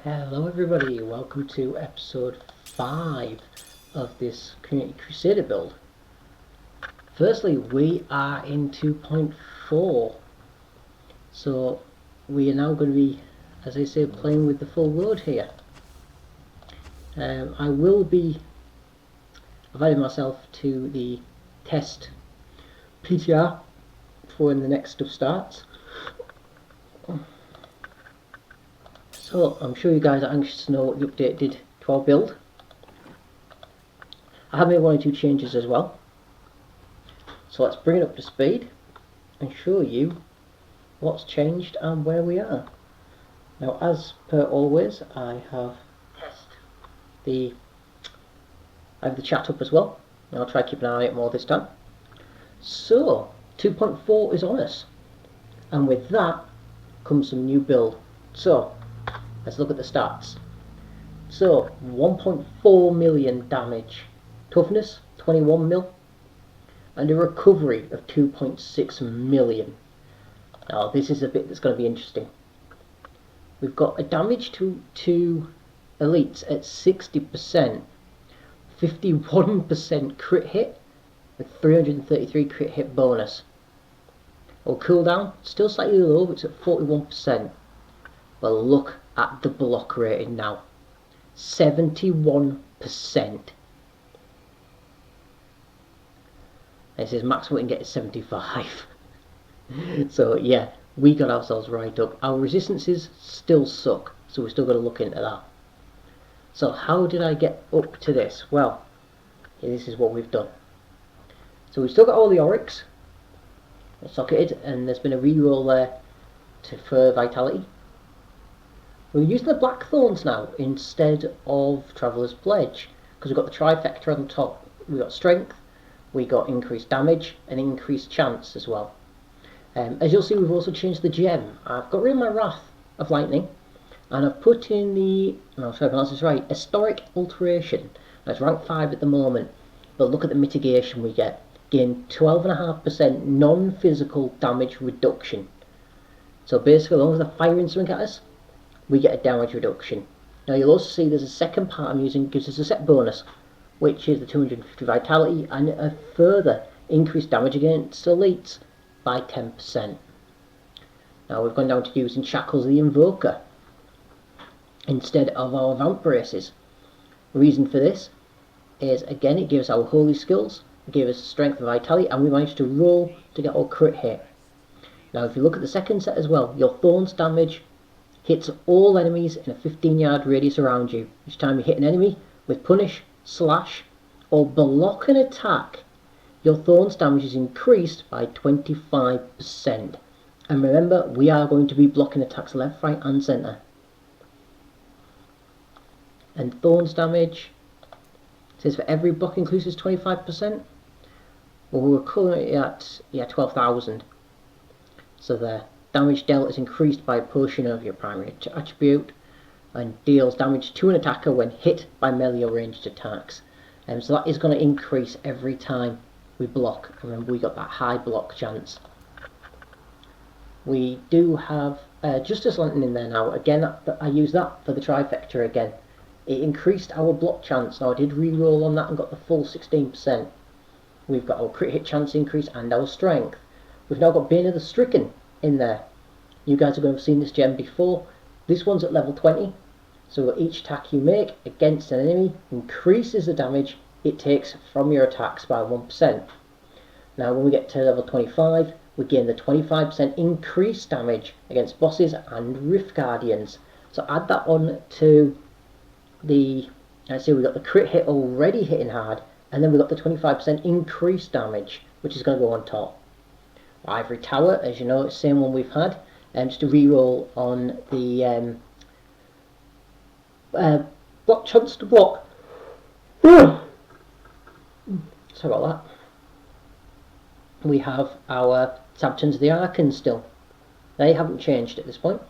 Hello everybody, welcome to episode 5 of this Community Crusader build. Firstly, we are in 2.4, so we are now going to be, as I say, playing with the full load here. I will be inviting myself to the test PTR for when the next stuff starts. So I'm sure you guys are anxious to know what the update did to our build. I have made one or two changes as well. So let's bring it up to speed and show you what's changed and where we are. Now, as per always, I have the chat up as well. And I'll try to keep an eye on it more this time. So 2.4 is on us, and with that comes some new build. So let's look at the stats. So 1.4 million damage, toughness 21 mil, and a recovery of 2.6 million. Now this is a bit that's going to be interesting. We've got a damage to elites at 60%, 51% crit hit, with 333 crit hit bonus. Our cooldown still slightly low, it's at 41%. But look at the block rating now, 71%. It says maximum we can get is 75. So yeah, we got ourselves right up. Our resistances still suck, so we're still got to look into that. So how did I get up to this? Well, this is what we've done. So we've still got all the Oryx socketed, and there's been a reroll there for vitality. We're using the Blackthorns now instead of Traveller's Pledge, because we've got the trifecta on top. We've got strength, we got increased damage, and increased chance as well. As you'll see, we've also changed the gem. I've got rid of my Wrath of Lightning, and I've put in the, no, sorry, I pronounced this right, Historic Alteration. That's rank 5 at the moment, but look at the mitigation we get. Gain 12.5% non-physical damage reduction. So basically, as long as they're firing something at us, we get a damage reduction. Now you'll also see there's a second part I'm using, gives us a set bonus, which is the 250 vitality and a further increased damage against elites by 10%. Now we've gone down to using Shackles the Invoker instead of our Vamp Braces. The reason for this is, again, it gives our holy skills, it gives us strength and vitality, and we managed to roll to get our crit hit. Now if you look at the second set as well, your Thorns damage hits all enemies in a 15-yard radius around you. Each time you hit an enemy with punish, slash, or block an attack, your Thorns damage is increased by 25%. And remember, we are going to be blocking attacks left, right and centre. And Thorns damage says for every block increases 25%. Well, we're currently at 12,000. So there. Damage dealt is increased by a portion of your primary attribute, and deals damage to an attacker when hit by melee or ranged attacks. So that is going to increase every time we block. Remember, we got that high block chance. We do have Justice Lantern in there now. Again, I use that for the trifecta again. It increased our block chance. Now I did re-roll on that and got the full 16%. We've got our crit hit chance increase and our strength. We've now got Bane of the Stricken in there. You guys are going to have seen this gem before. This one's at level 20, so each attack you make against an enemy increases the damage it takes from your attacks by 1%. Now when we get to level 25, we gain the 25% increased damage against bosses and Rift Guardians. So add that on to the, let's see, we've got the crit hit already hitting hard, and then we've got the 25% increased damage, which is going to go on top. Ivory Tower, as you know, it's the same one we've had. Just a reroll on the block chance to block. Sorry about that. We have our Sabbatons of the Archon still. They haven't changed at this point.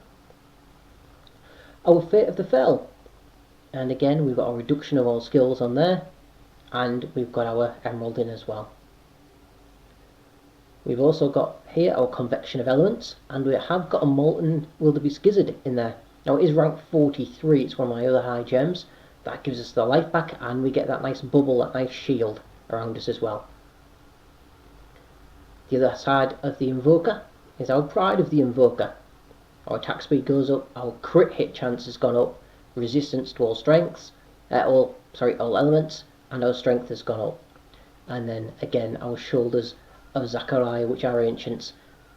Our Fate of the Fell. And again, we've got a reduction of all skills on there. And we've got our Emerald in as well. We've also got here our Convection of Elements, and we have got a Molten Wildebeest Gizzard in there. Now it is rank 43, it's one of my other high gems. That gives us the life back, and we get that nice bubble, that nice shield around us as well. The other side of the Invoker is our Pride of the Invoker. Our attack speed goes up, our crit hit chance has gone up, resistance to all strengths, all elements, and our strength has gone up. And then again our Shoulders of Zachariah, which are ancients,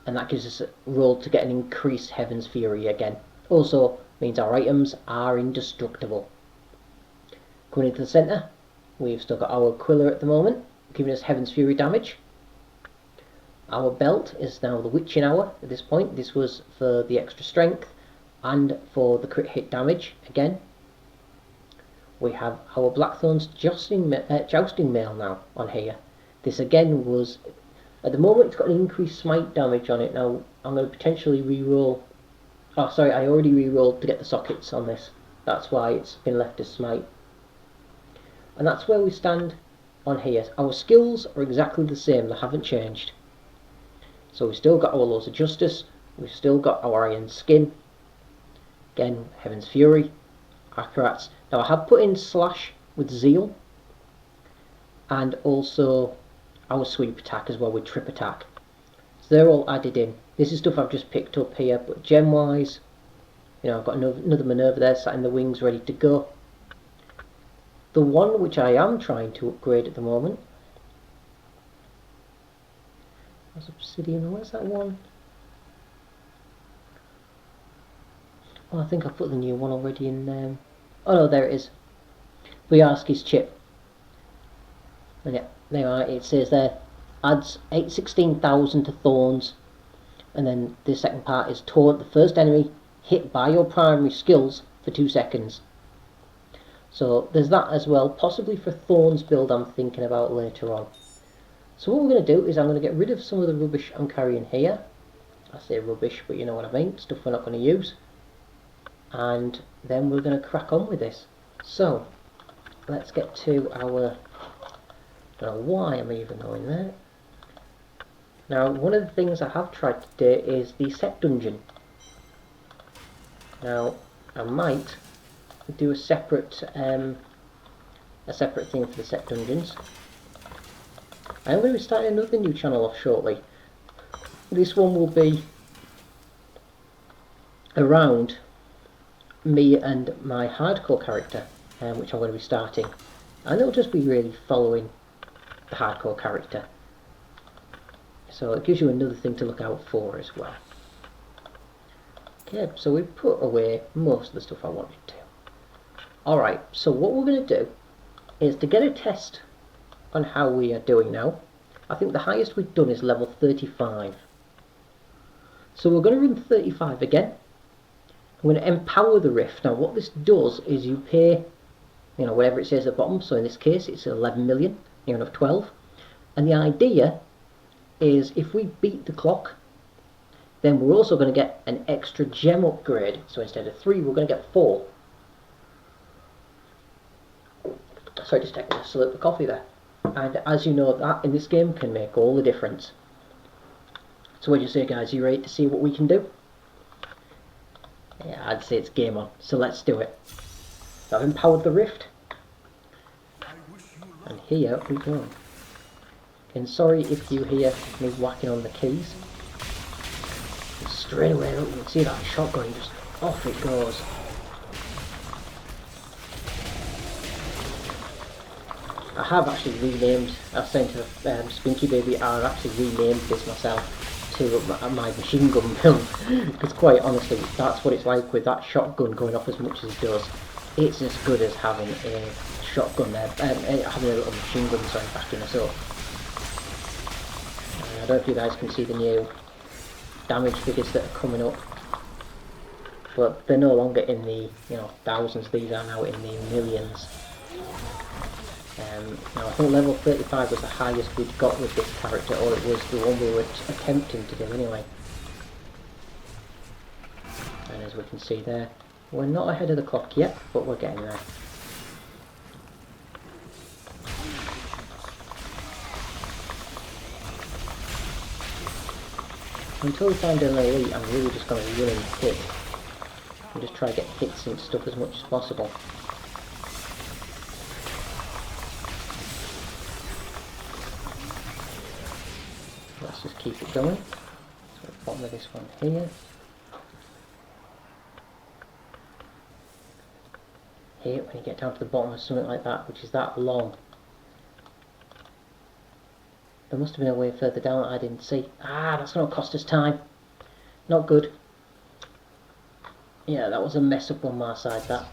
and that gives us a roll to get an increased Heaven's Fury again. Also means our items are indestructible. Going into the centre, we've still got our Quiller at the moment, giving us Heaven's Fury damage. Our belt is now the Witching Hour at this point. This was for the extra strength and for the crit hit damage again. We have our Blackthorn's Jousting Mail now on here. This again was, at the moment it's got an increased smite damage on it. Now I'm going to potentially re-roll. Oh sorry, I already re-rolled to get the sockets on this. That's why it's been left as smite. And that's where we stand on here. Our skills are exactly the same, they haven't changed. So we've still got our Laws of Justice, we've still got our Iron Skin, again Heaven's Fury, Acrobats. Now I have put in Slash with Zeal, and also our Sweep Attack as well with Trip Attack. So they're all added in. This is stuff I've just picked up here, but gem wise, you know, I've got another Minerva there sat in the wings ready to go. The one which I am trying to upgrade at the moment, Obsidian, where's that one? Oh, I think I put the new one already in there. Oh no, there it is. Boyarski's Chip. And yeah, there you are, it says there, adds 16,000 to Thorns. And then the second part is taunt the first enemy hit by your primary skills for 2 seconds. So there's that as well, possibly for Thorns build I'm thinking about later on. So what we're going to do is I'm going to get rid of some of the rubbish I'm carrying here. I say rubbish, but you know what I mean, stuff we're not going to use. And then we're going to crack on with this. So, let's get to our, I don't know why I'm even going there. Now, one of the things I have tried to do is the set dungeon. Now, I might do a separate thing for the set dungeons. I'm going to be starting another new channel off shortly. This one will be around me and my hardcore character, which I'm going to be starting. And it'll just be really following the hardcore character. So it gives you another thing to look out for as well. Okay, so we've put away most of the stuff I wanted to. Alright, so what we're going to do is to get a test on how we are doing now. I think the highest we've done is level 35. So we're going to run 35 again. I'm going to empower the rift. Now what this does is you pay, you know, whatever it says at the bottom. So in this case it's 11 million, near enough 12. And the idea is if we beat the clock, then we're also going to get an extra gem upgrade. So instead of 3, we're going to get 4. Sorry, just taking a slurp of coffee there. And as you know, that in this game can make all the difference. So what do you say, guys? Are you ready to see what we can do? Yeah, I'd say it's game on. So let's do it. I've empowered the rift. And here we go. And sorry if you hear me whacking on the keys. And straight away, you can see that shotgun, just off it goes. I have actually renamed, I've sent to Spinky Baby, I actually renamed this myself to my machine gun build, because quite honestly, that's what it's like with that shotgun going off as much as it does. It's as good as having a shotgun there, having a little machine gun, sorry, backing us up. I don't know if you guys can see the new damage figures that are coming up, but they're no longer in the, you know, thousands, these are now in the millions. Now I think level 35 was the highest we'd got with this character, or it was the one we were attempting to do anyway. And as we can see there, we're not ahead of the clock yet, but we're getting there. Until we find an elite, I'm really just going to run and hit. and just try to get hits and stuff as much as possible. Let's just keep it going. So at the bottom of this one here. Here, when you get down to the bottom of something like that, which is that long. There must have been a way further down that I didn't see. Ah, that's going to cost us time. Not good. Yeah, that was a mess up on my side, that.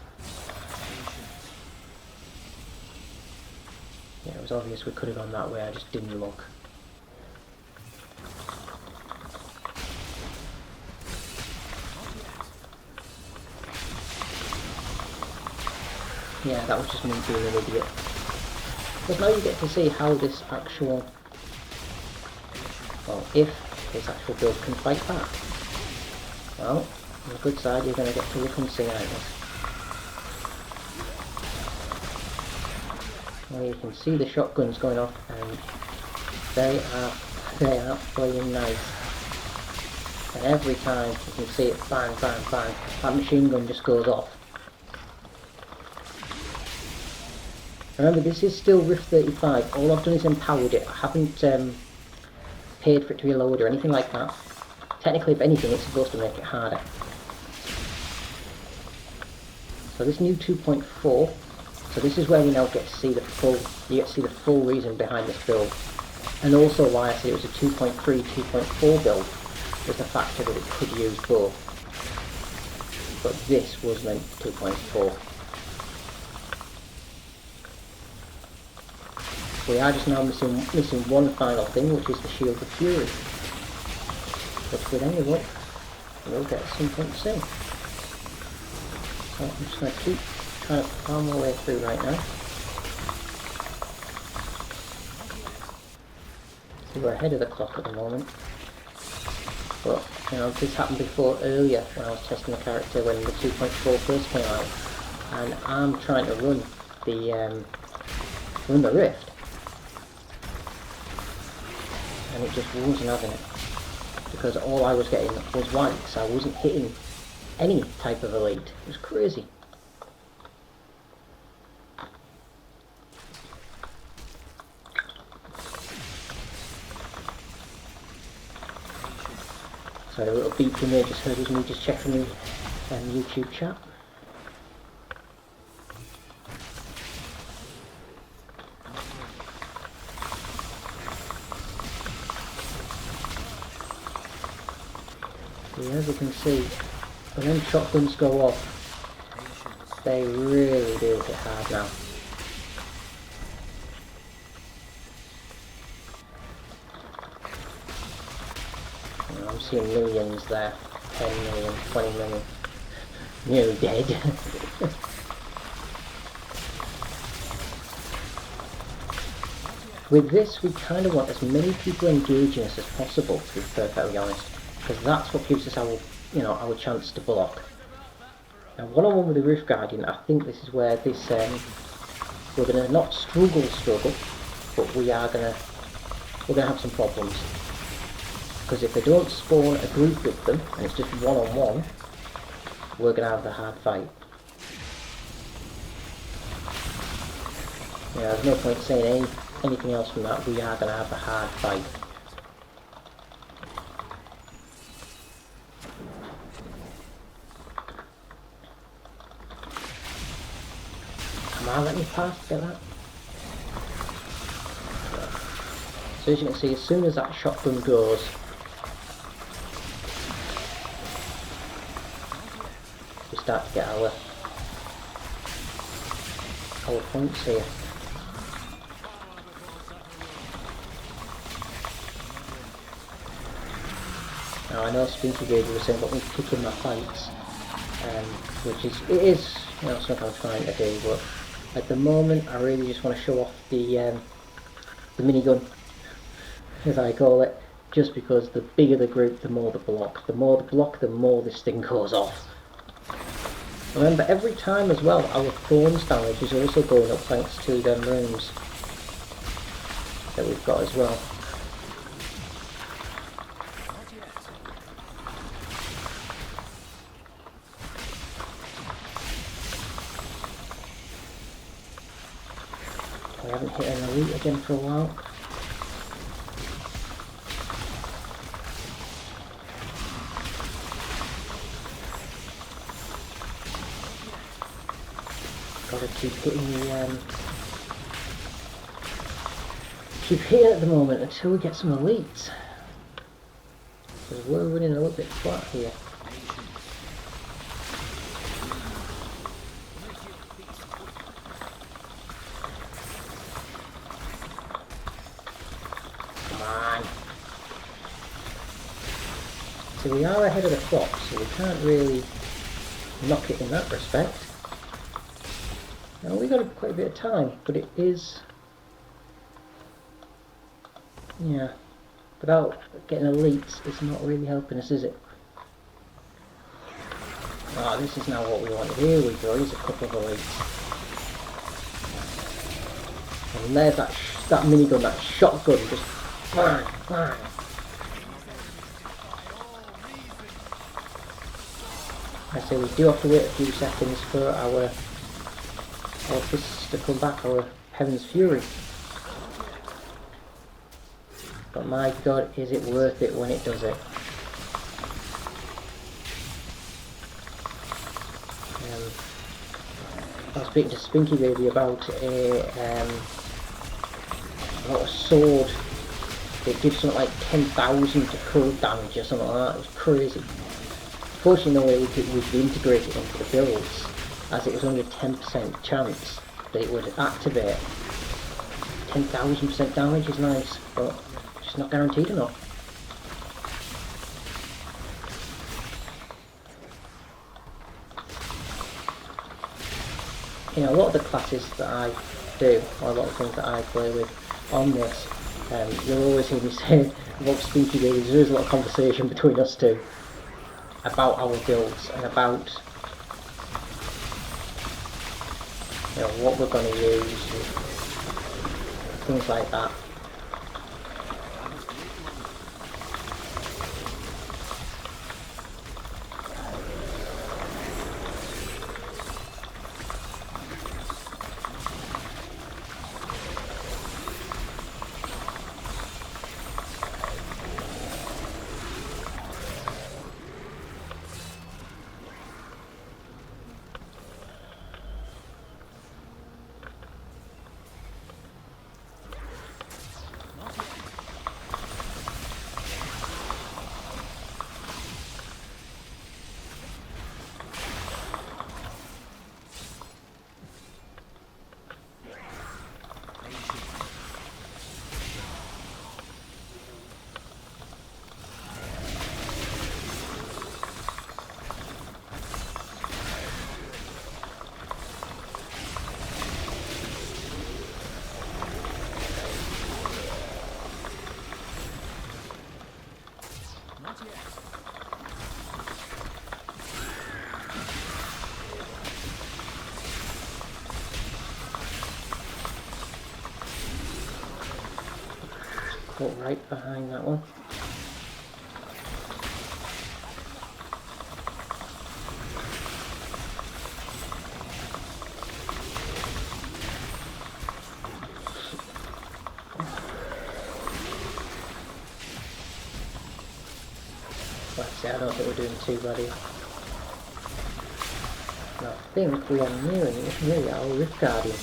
Yeah, it was obvious we could have gone that way, I just didn't look. Yeah, that was just me being an idiot. But now you get to see how this actual... Well, if this actual build can fight back. Well, on the good side, you're going to get to look and see like this. Well, you can see the shotguns going off, and they are playing nice. And every time you can see it bang, bang, bang, that machine gun just goes off. Remember, this is still Rift 35. All I've done is empowered it. I haven't paid for it to be lowered or anything like that. Technically, if anything, it's supposed to make it harder. So this new 2.4. So this is where we now get to see the full. You get to see the full reason behind this build, and also why I said it was a 2.3, 2.4 build was the factor that it could use both. But this was meant for 2.4. We are just now missing one final thing, which is the Shield of Fury. Which with any luck, we'll get at some point soon. So I'm just going to keep trying to farm my way through right now. So we're ahead of the clock at the moment. But, you know, this happened before earlier when I was testing the character when the 2.4 first came out. And I'm trying to run the Rift. And it just wasn't having it, because all I was getting was whites. I wasn't hitting any type of elite. It was crazy. So a little beep you may have just heard was me just checking the YouTube chat. Yeah, as you can see, when them shotguns go off, they really do hit hard now. You know, I'm seeing millions there, 10 million, 20 million, nearly dead. With this, we kind of want as many people engaging us as possible, to be perfectly honest. Because that's what gives us our, you know, our chance to block. Now, one-on-one with the Rift Guardian, I think this is where this we're gonna not struggle, but we're gonna have some problems. Because if they don't spawn a group with them and it's just one-on-one, we're gonna have the hard fight. Yeah, there's no point saying anything else from that. We are gonna have the hard fight. Let me pass, get that. So as you can see, as soon as that shotgun goes, we start to get our points here. Now I know Spooky Gage was saying about me picking my fights, which is you know, something I'm trying to do, but at the moment I really just want to show off the minigun, as I call it, just because the bigger the group, the more the block. The more the block, the more this thing goes off. Remember, every time as well, our thorns damage is also going up thanks to them runes that we've got as well. haven't hit an elite again for a while. Gotta keep hitting the keep hitting at the moment until we get some elites. Because we're running a little bit flat here. Come on. So we are ahead of the clock, so we can't really knock it in that respect. Now we got quite a bit of time, but it is, yeah, without getting elites, it's not really helping us, is it? Ah, this is now what we wanted. Here we go. Here's a couple of elites, and there's that minigun, that shotgun, just bang, bang. I say we do have to wait a few seconds for our fists to come back, our Heaven's Fury. But my god, is it worth it when it does it. I was speaking to Spinky Baby about a sword that gives something like 10,000 to cold damage or something like that. It was crazy. Fortunately, no way we could integrate it into the builds, as it was only a 10% chance that it would activate. 10,000% damage is nice, but it's not guaranteed enough. You know, a lot of the classes that I do, or a lot of things that I play with on this, you'll always hear me say about Spinky Babies. There is a lot of conversation between us two about our builds and about, you know, what we're going to use and things like that. Caught right behind that one. Like I say, I don't think we're doing too bad here. And I think we are nearly our Rift Guardian.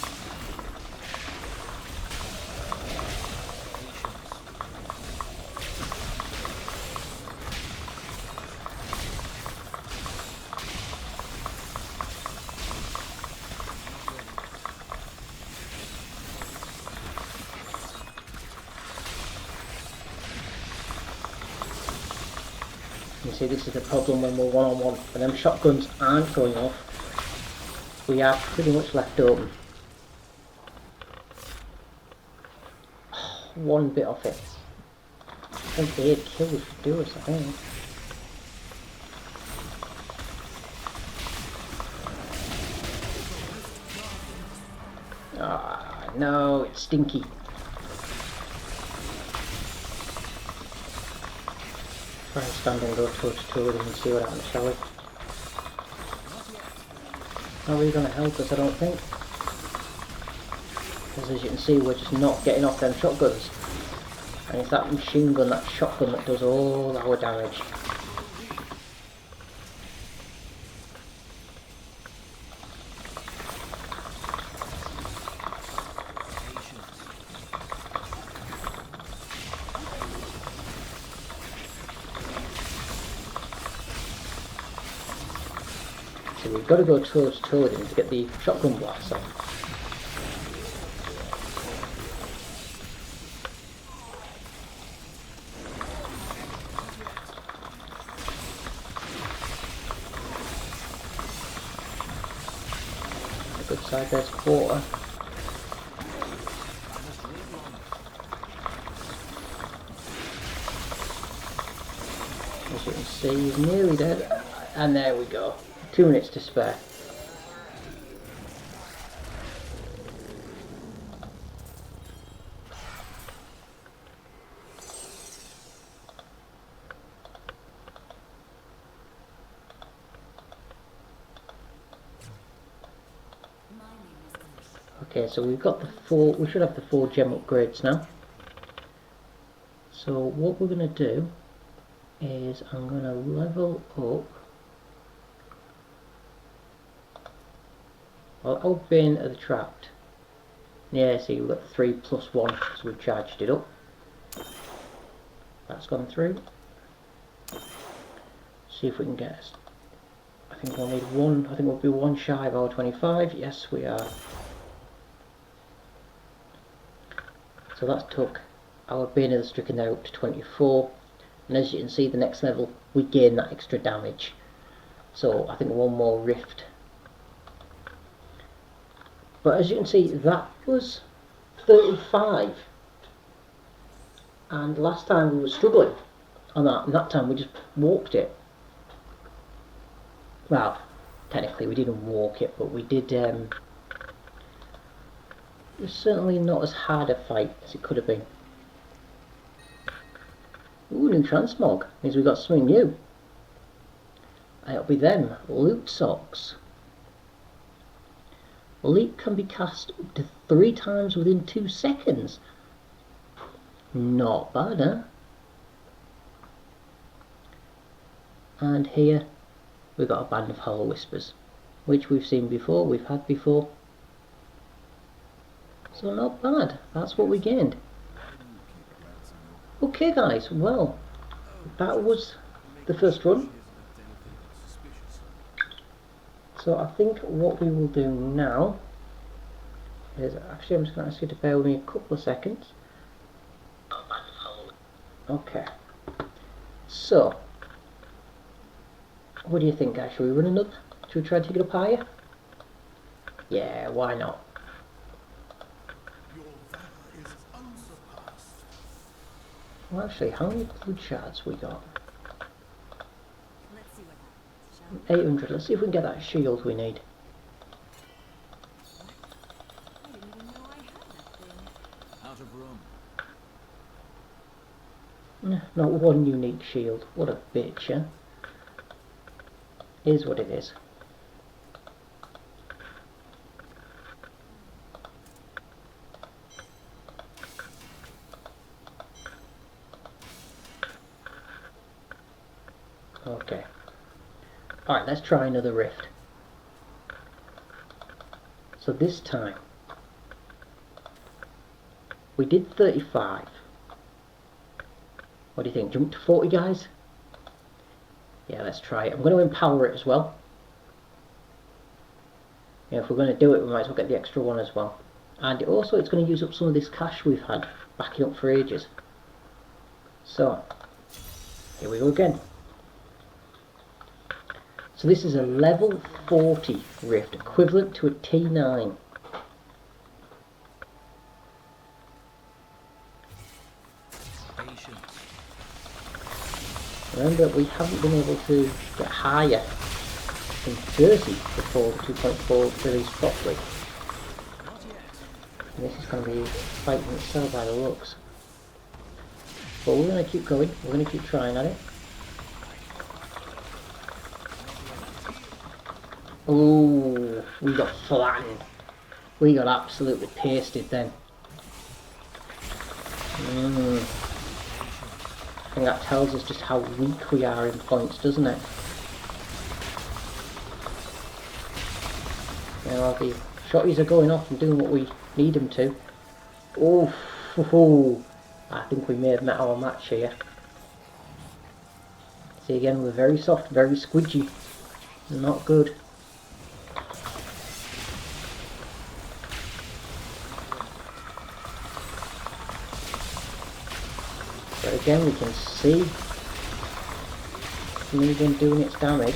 You see, this is the problem when we're one-on-one. When them shotguns aren't going off, we are pretty much left open. One bit off it. I think the 8 kills should do us, I think. Ah, no, it's stinky. Try and stand and go toe to toe with him and see what happens, shall we? Not really going to help us, I don't think. Because as you can see, we're just not getting off them shotguns. And it's that machine gun, that shotgun, that does all our damage. So we've got to go towards him to get the shotgun blasts on. A good side base quarter. As you can see, he's nearly dead. And there we go. 2 minutes to spare. Okay, so we've got the 4, we should have the 4 gem upgrades now. So what we're going to do is I'm going to level up. Well, open are the trapped. Yeah, see, we've got the 3 plus 1, so we've charged it up. That's gone through. See if we can get. I think we'll need 1. I think we'll be 1 shy of our 25. Yes, we are. So that took our Bane of the Stricken there up to 24. And as you can see, the next level we gain that extra damage. So I think 1 more rift. But as you can see, that was 35. And last time we were struggling on that, and that time we just walked it. Well, technically we didn't walk it, but we did. It was certainly not as hard a fight as it could have been. Ooh, new transmog. Means we got something new. It'll be them, loot socks. Leap can be cast up to 3 times within 2 seconds. Not bad, huh? And here we've got a band of hollow whispers, which we've seen before, we've had before. So not bad, that's what we gained. Okay guys, well, that was the first run. So I think what we will do now is, actually I'm just going to ask you to bear with me a couple of seconds. Okay. So, what do you think guys? Should we run another? Should we try to take it up higher? Yeah, why not? Well actually, how many blood shards we got? 800. Let's see if we can get that shield we need. Out of room. Not 1 unique shield. What a bitch, huh? Is what it is. Okay. Alright, let's try another rift. So this time we did 35. What do you think? Jump to 40 guys? Yeah, let's try it. I'm going to empower it as well. Yeah, if we're going to do it, we might as well get the extra 1 as well. And also it's going to use up some of this cash we've had backing up for ages. So here we go again. So this is a level 40 rift, equivalent to a T9. Remember, we haven't been able to get higher than 30 before the 2.4 released properly. And this is going to be fighting itself by the looks. But we're going to keep going, we're going to keep trying at it. Oh, we got flattened. We got absolutely pasted then. I think that tells us just how weak we are in points, doesn't it? Now the shotties are going off and doing what we need them to. Oh, I think we may have met our match here. See, again, we're very soft, very squidgy. Not good. But again, we can see the minigun doing its damage.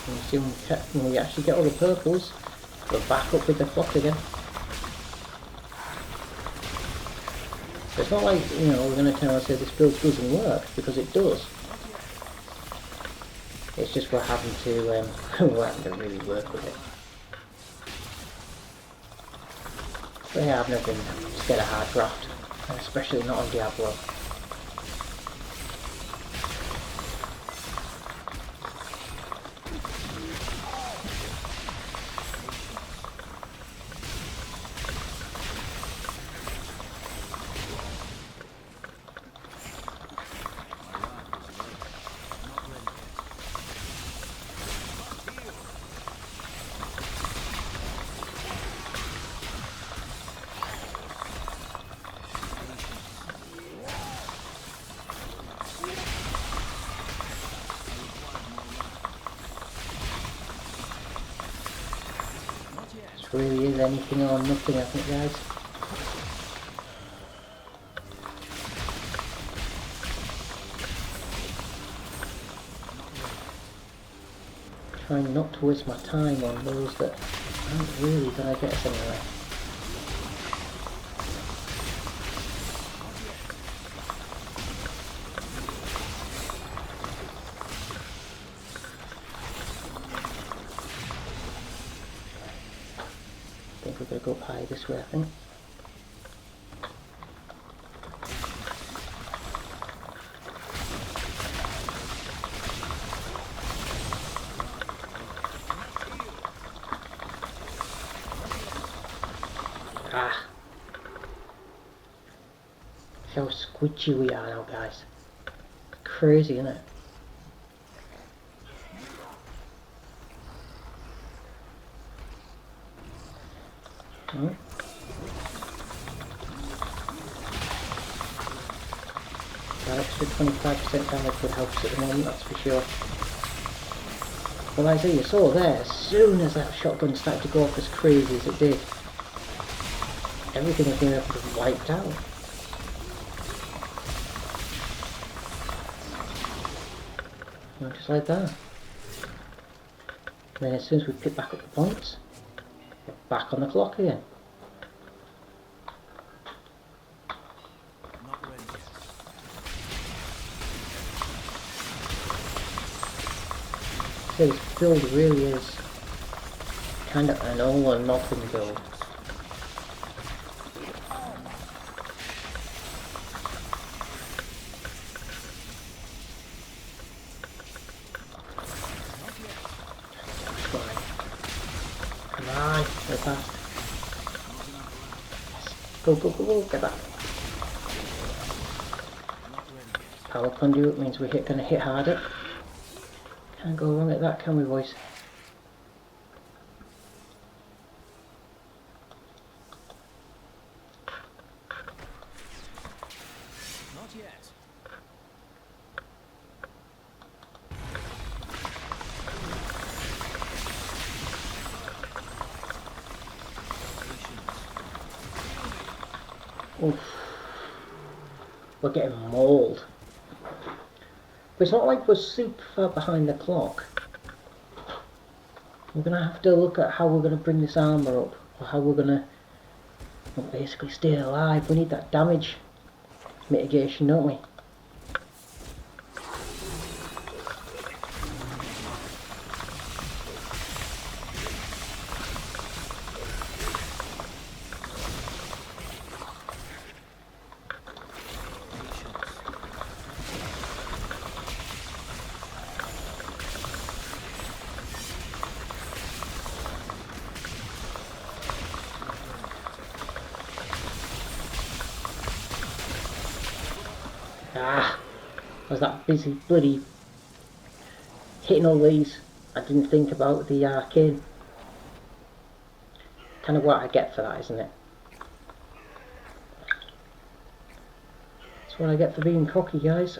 And you see when we actually get all the purples, we're back up with the clock again. So it's not like, you know, we're going to turn around and say this build doesn't work, because it does. It's just we're having to really work with it. But yeah, I've never been scared of hard draft, especially not on Diablo. Really is anything or nothing, I think, guys. Trying not to waste my time on those that aren't really going to get us anywhere. I think we're going to go up high this way, I think. Ah! See how squidgy we are now, guys. Crazy, isn't it? Oh. That extra 25% damage would help us at the moment, that's for sure. Well, like I say, you saw there, as soon as that shotgun started to go off as crazy as it did, everything was being able to wiped out. And just like that. And then as soon as we pick back up the points, we're back on the clock again. So this build really is kind of an all or nothing build. Come on, go fast. Go, go, go, go, get that. Power conduit means we're gonna hit harder. Can't go wrong at that, can we, boys? Not yet. Oof. We're getting mauled. But it's not like we're super far behind the clock. We're going to have to look at how we're going to bring this armour up, or how we're going to basically stay alive. We need that damage mitigation, don't we? Ah! I was that busy bloody hitting all these. I didn't think about the arcane. Kind of what I get for that, isn't it? That's what I get for being cocky, guys.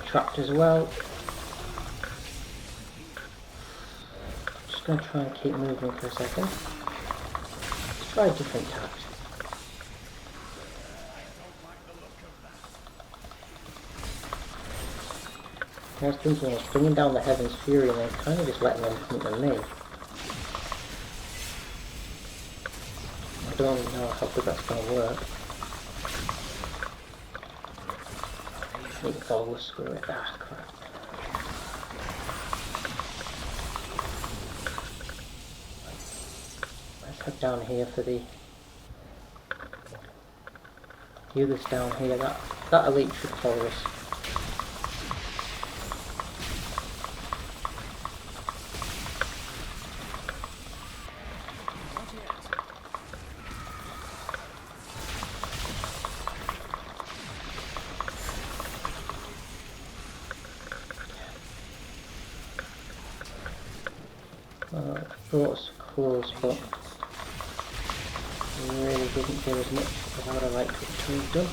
Trapped as well. Just going to try and keep moving for a second. Let's try a different tact. I was thinking of bringing down the Heaven's Fury and then kind of just letting them come to me. I don't really know how good that's going to work. Oh, screw it. Ah, crap. Let's head down here for the others down here. That elite should follow us. Thought it was close, but really didn't do as much as I would have liked it to have done.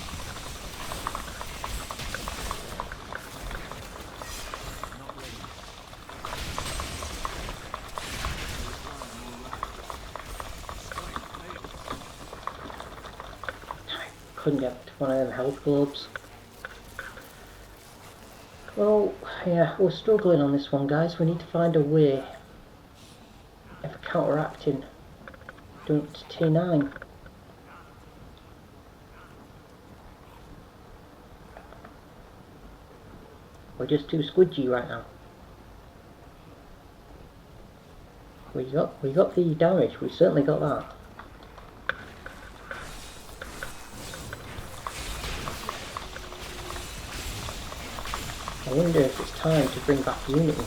Couldn't get one of them health globes. Well, yeah, we're struggling on this one, guys. We need to find a way of counteracting doing it to T9. We're just too squidgy right now. We got the damage. We certainly got that. I wonder if it's time to bring back Unity.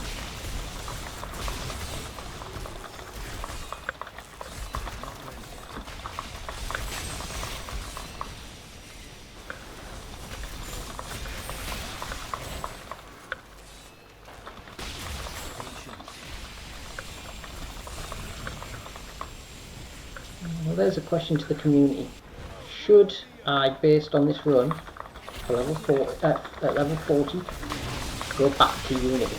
Well, there's a question to the community. Should I, based on this run, at level 40, go back to Unity?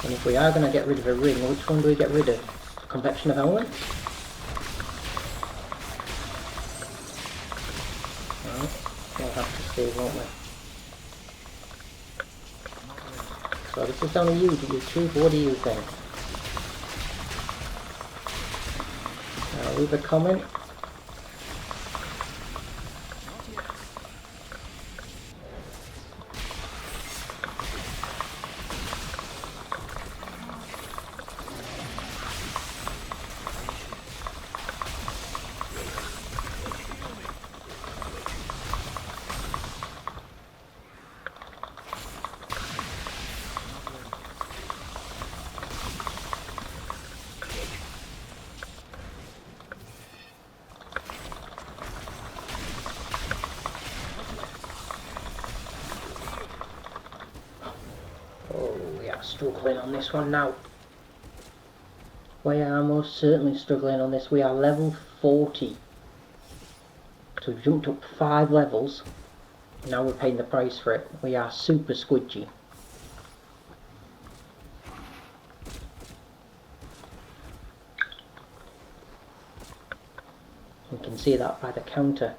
And if we are going to get rid of a ring, which one do we get rid of? Convection of elements? Right, we'll have to see, won't we? So this is down to you, YouTube. What do you think? Leave a comment. Struggling on this one now. We are most certainly struggling on this. We are level 40. So we've jumped up 5 levels. Now we're paying the price for it. We are super squidgy. You can see that by the counter.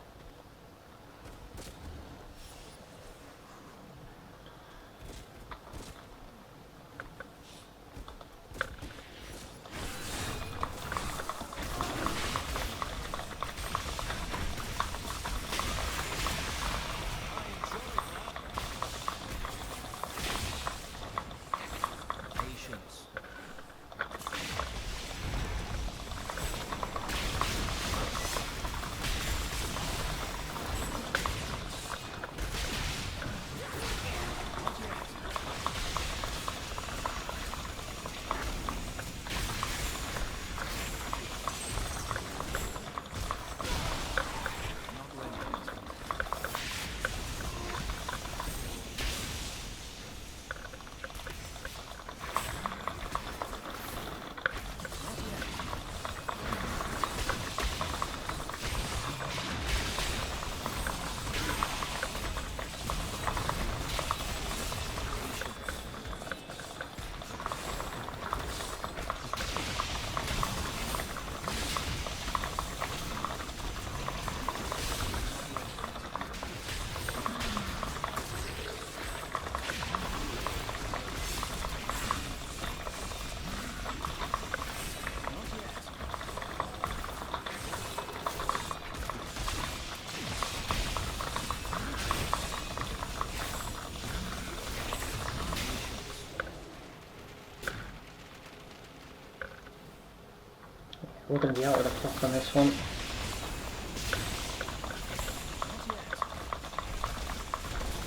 We're going to be out of the clock on this one.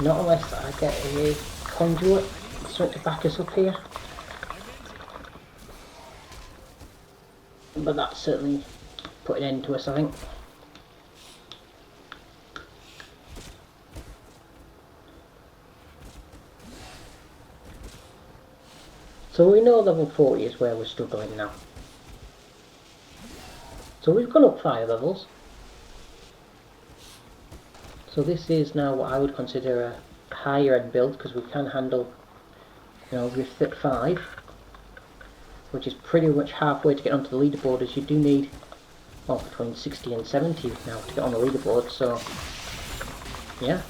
Not unless I get a conduit, something to back us up here. But that's certainly put an end to us, I think. So we know level 40 is where we're struggling now. So we've gone up 5 levels. So this is now what I would consider a higher end build, because we can handle, you know, Grift at 5, which is pretty much halfway to get onto the leaderboard, as you do need, well, between 60 and 70 now to get on the leaderboard, so yeah.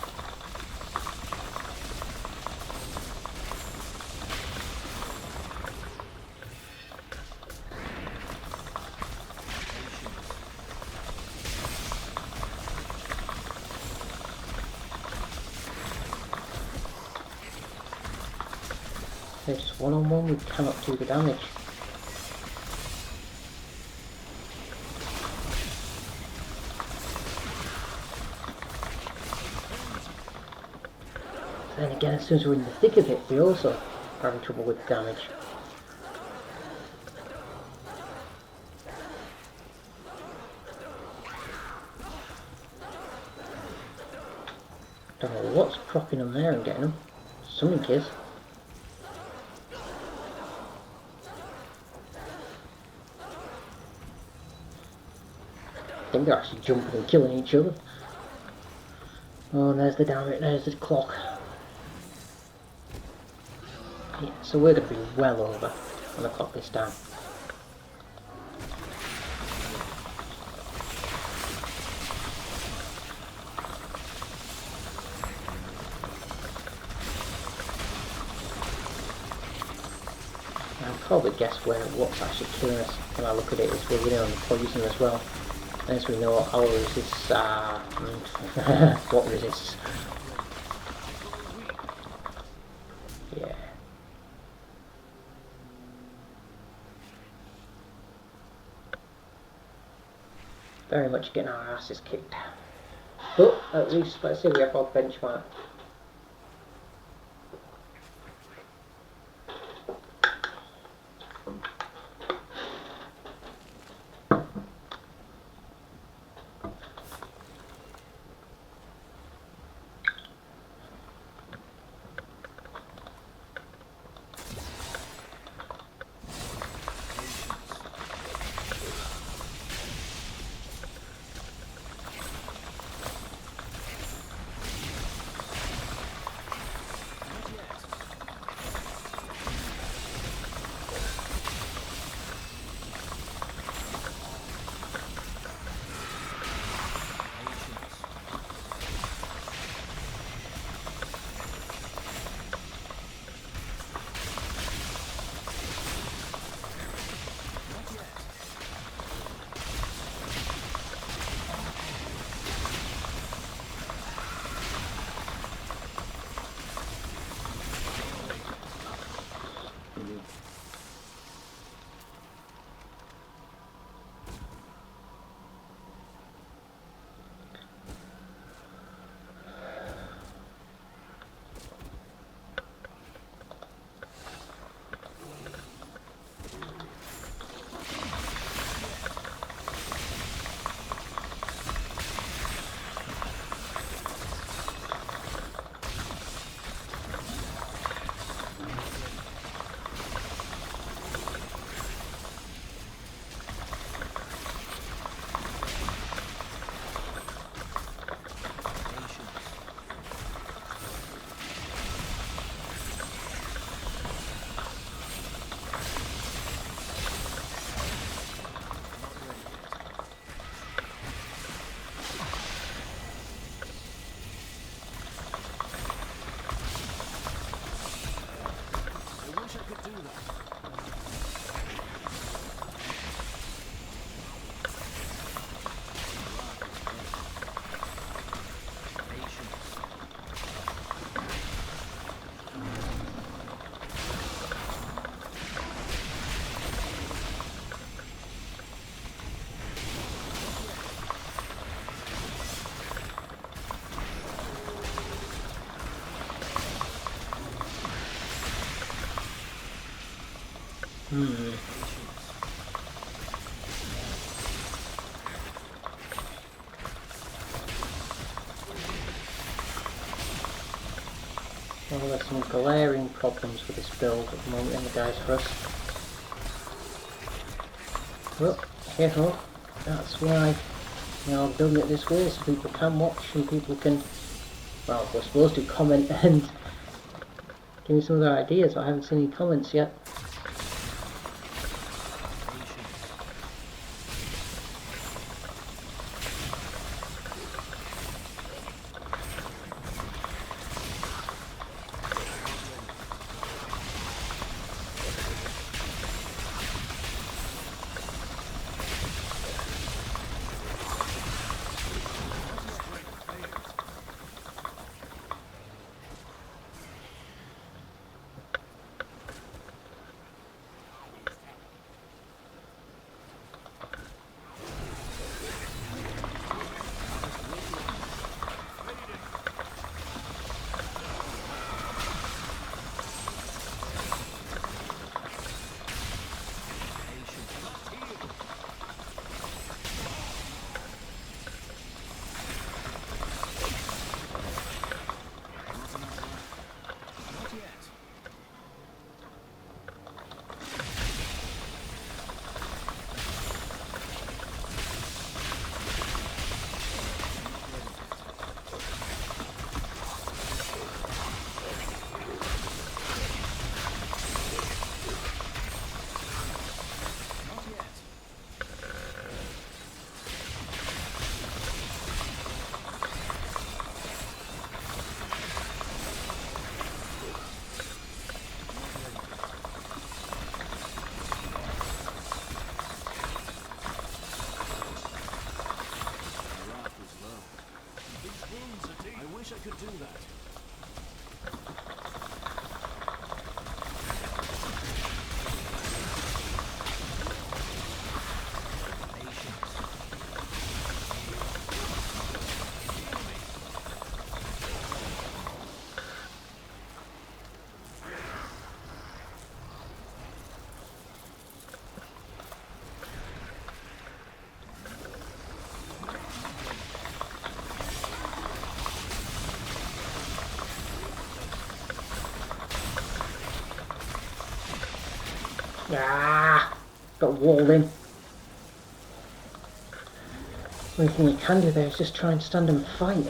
Just one-on-one, we cannot do the damage. Then again, as soon as we're in the thick of it, we also are having trouble with damage. Don't know what's propping them there and getting them. Something is. I think they're actually jumping and killing each other. Oh, and there's the damage, there's the clock. Yeah, so we're going to be well over on the clock this time. I'll probably guess what's actually killing us when I look at it is we're running on the poison as well. As we know, our resists what resists? Yeah. Very much getting our asses kicked. But at least, let's say we have our benchmark. Well, there's some glaring problems with this build at the moment in the guys for us. Well, careful. That's why, you know, I'm building it this way so people can watch and people can, well, we're supposed to comment and give me some of their ideas, but I haven't seen any comments yet. Ah! Got walled in. The only thing you can do there is just try and stand and fight.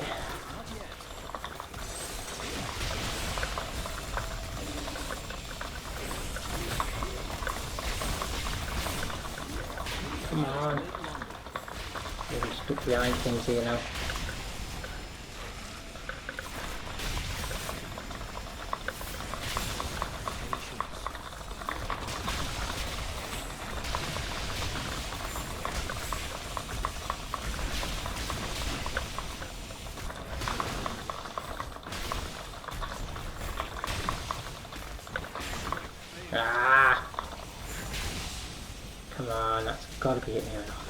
Come on. Really stuck behind things here now. Ah! Come on, that's gotta be it near enough.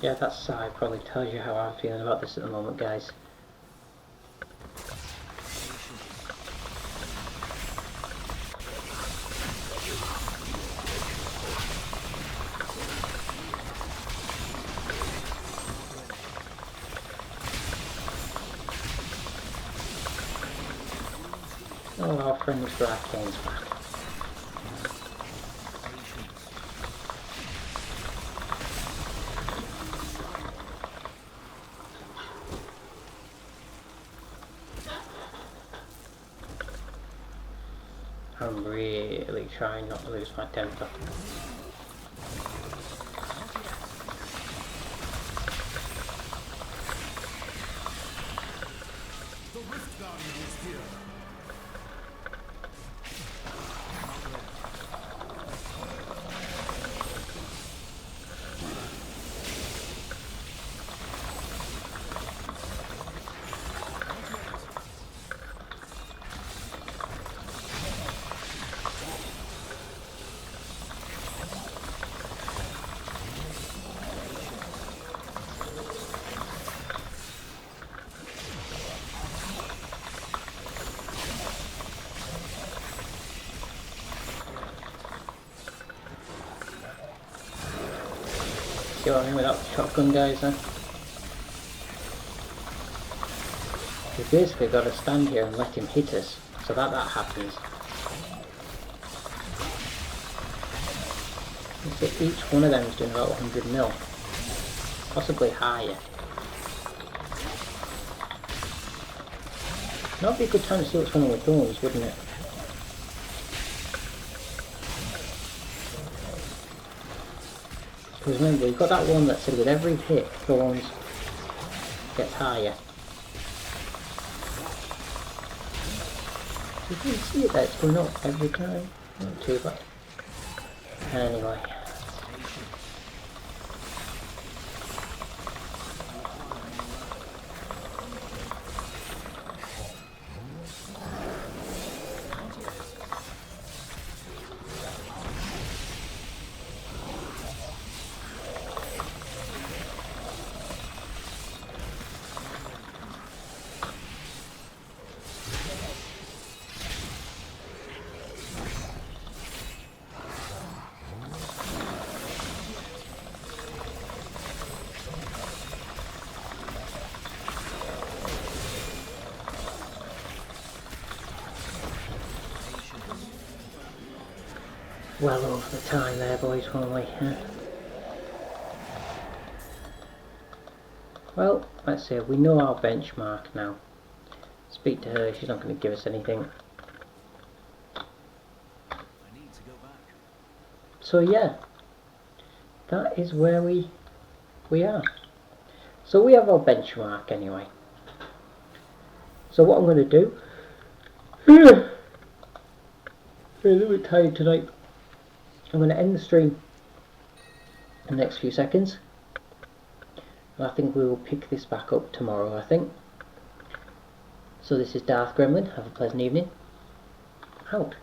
Yeah, that sigh probably tells you how I'm feeling about this at the moment, guys. Oh, our friend Mr. Arcane's back. I'm really trying not to lose my temper. See what I mean without the shotgun guys then? We basically got to stand here and let him hit us, so that happens. So each one of them is doing about 100 mil, possibly higher. That'd be a good time to see what's going on with thorns, wouldn't it? Because remember, we've got that one that said with every hit, thorns gets higher. You can see it there, it's going up every time. Not too bad. Anyway. Well over the time there, boys, weren't we? Well, let's see, we know our benchmark now. Speak to her, she's not going to give us anything. I need to go back. So yeah, that is where we are. So we have our benchmark anyway. So what I'm going to do, I'm a little bit tired tonight. I'm going to end the stream in the next few seconds. And I think we will pick this back up tomorrow, I think. So this is Darthgremlin. Have a pleasant evening. Out.